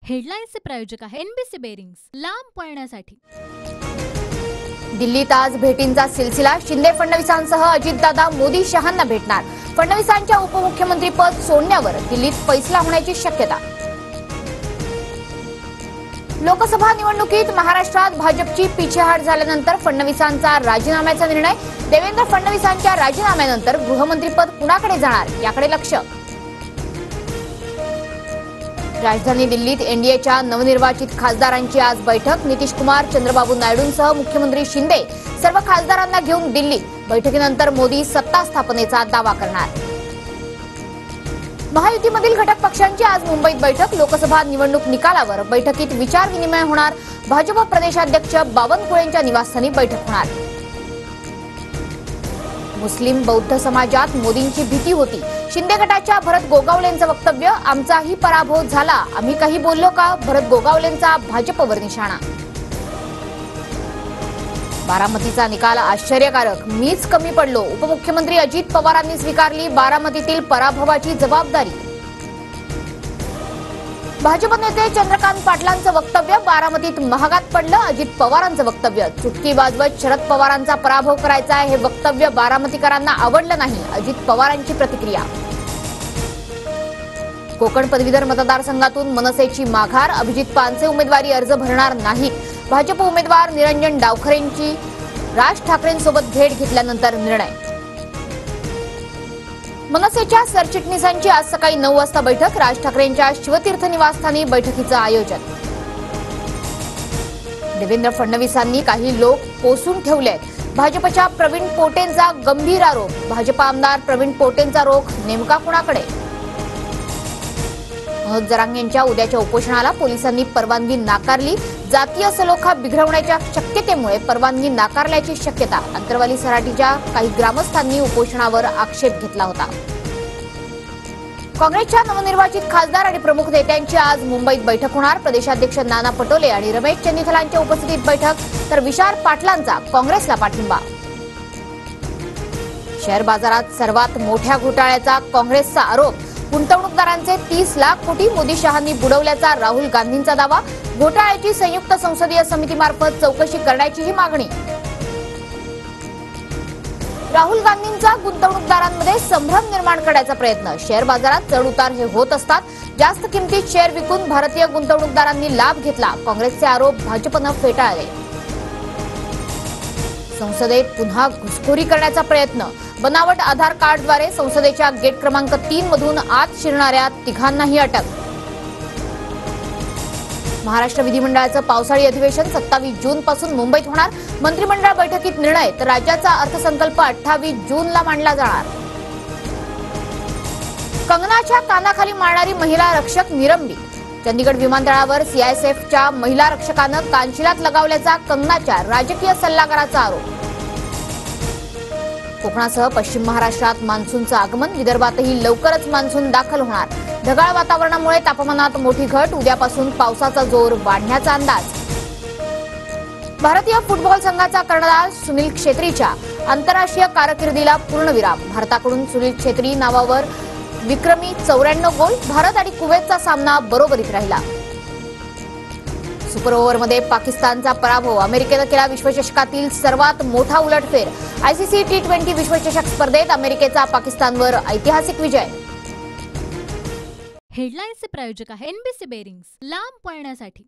हेडलाईन्सचे प्रायोजक आहे NBC bearings, लांब पळण्यासाठी। दिल्लीत आज भेटींचा सिलसिला। शिंदे फडणवीसांसह अजितदादा मोदी शहांना भेटणार। फडणवीसांच्या उपमुख्यमंत्रीपद सोडण्यावर दिल्लीत फैसला होण्याची शक्यता। लोकसभा निवडणुकीत महाराष्ट्रात भाजपची पिछेहाट झाल्यानंतर फडणवीसांचा राजीनाम्याचा निर्णय। देवेंद्र फडणवीसांच्या राजीनाम्यानंतर गृहमंत्रीपद कुणाकडे जाणार याकडे लक्ष। राजधानी दिल्लीत एनडीएच्या नवनिर्वाचित खासदारांची आज बैठक। नितीश कुमार, चंद्रबाबू नायडूंसह मुख्यमंत्री शिंदे सर्व खासदारांना घेऊन दिल्लीत। बैठकीनंतर मोदी सत्ता स्थापनेचा दावा करणार। महायुतीमधील घटक पक्षांची आज मुंबईत बैठक। लोकसभा निवडणूक निकालावर बैठकीत विचारविनिमय होणार। भाजप प्रदेशाध्यक्ष बावनकुळेंच्या निवासस्थानी बैठक होणार। मुस्लिम बौद्ध समाजात मोदींची भीती होती। शिंदे गटाच्या भरत गोगावलेंचं वक्तव्य, आमचाही पराभव झाला, आम्ही काही बोललो का? भरत गोगावलेंचा भाजपवर निशाणा। बारामतीचा निकाल आश्चर्यकारक, मीच कमी पडलो। उपमुख्यमंत्री अजित पवारांनी स्वीकारली बारामतीतील पराभवाची जबाबदारी। भाजप नेते चंद्रकांत पाटलांचं वक्तव्य, बारामतीत महागात पडलं। अजित पवारांचं वक्तव्य, चुटकी वाजवत शरद पवारांचा पराभव करायचा आहे, हे वक्तव्य बारामतीकरांना आवडलं नाही। अजित पवारांची प्रतिक्रिया। कोकण पदवीधर मतदारसंघातून मनसेची माघार, अभिजित पानसे उमेदवारी अर्ज भरणार नाहीत। भाजप उमेदवार निरंजन डावखरेंची राज ठाकरेंसोबत भेट घेतल्यानंतर निर्णय। मनसेच्या सरचिटणीसांची आज सकाळी 9 वाजता बैठक। राज ठाकरेंच्या शिवतीर्थ निवासस्थानी बैठकीचं आयोजन। देवेंद्र फडणवीसांनी काही लोक पोसून ठेवलेत। भाजपच्या प्रवीण पोटेंचा गंभीर आरोप। भाजप आमदार प्रवीण पोटेंचा रोख नेमका कुणाकडे? मनोज जरांगेंच्या उद्याच्या उपोषणाला पोलिसांनी परवानगी नाकारली। जातीय सलोखा बिघडवण्याच्या शक्यतेमुळे परवानगी नाकारल्याची शक्यता। अंतरवाली सराटीच्या काही ग्रामस्थांनी उपोषणावर आक्षेप घेतला होता। काँग्रेसच्या नवनिर्वाचित खासदार आणि प्रमुख नेत्यांची आज मुंबईत बैठक होणार। प्रदेशाध्यक्ष नाना पटोले आणि रमेश चन्नीथलांच्या उपस्थितीत बैठक, तर विशाल पाटलांचा काँग्रेसला पाठिंबा। शेअर बाजारात सर्वात मोठ्या घोटाळ्याचा काँग्रेसचा आरोप। गुंतवणूकदारांचे 30 लाख कोटी मोदी शहांनी बुडवल्याचा राहुल गांधींचा दावा। घोटाळ्याची संयुक्त संसदीय समितीमार्फत चौकशी करण्याचीही मागणी। राहुल गांधींचा गुंतवणूकदारांमध्ये संभ्रम निर्माण करण्याचा प्रयत्न। शेअर बाजारात चढउतार हे होत असतात। जास्त किमतीत शेअर विकून भारतीय गुंतवणूकदारांनी लाभ घेतला। काँग्रेसचे आरोप भाजपनं फेटाळले। संसदेत पुन्हा घुसखोरी करण्याचा प्रयत्न। बनावट आधार कार्डद्वारे संसदेच्या गेट क्रमांक 3 मधून आत शिरणाऱ्या तिघांनाही अटक। महाराष्ट्र विधिमंडळाचं पावसाळी अधिवेशन 27 जून पासून मुंबईत होणार। मंत्रिमंडळ बैठकीत निर्णय, तर राज्याचा अर्थसंकल्प 28 जूनला मांडला जाणार। कंगनाच्या कानाखाली मारणारी महिला रक्षक निलंबित। चंदीगड विमानतळावर सीआयएसएफच्या महिला रक्षकानं कानशिलात लगावल्याचा कंगनाच्या राजकीय सल्लागाराचा आरोप। कोकणासह पश्चिम महाराष्ट्रात मान्सूनचं आगमन। विदर्भातही लवकरच मान्सून दाखल होणार। ढगाळ वातावरणामुळे तापमानात मोठी घट। उद्यापासून पावसाचा जोर वाढण्याचा अंदाज। भारतीय फुटबॉल संघाचा कर्णधार सुनील छेत्रीच्या आंतरराष्ट्रीय कारकिर्दीला पूर्णविराम। भारताकडून सुनील छेत्री नावावर विक्रमी 94 गोल। भारत आणि कुवेतचा सामना बरोबरीत राहिला। सुपर ओव्हरमध्ये पाकिस्तानचा पराभव। अमेरिकेनं केला विश्वचषकातील सर्वात मोठा उलटफेर। आयसीसी T20 विश्वचषक स्पर्धेत अमेरिकेचा पाकिस्तानवर ऐतिहासिक विजय। हेडलाईन्सचे प्रायोजक आहे एनबीसी बेरिंग्स, लांब पळण्यासाठी।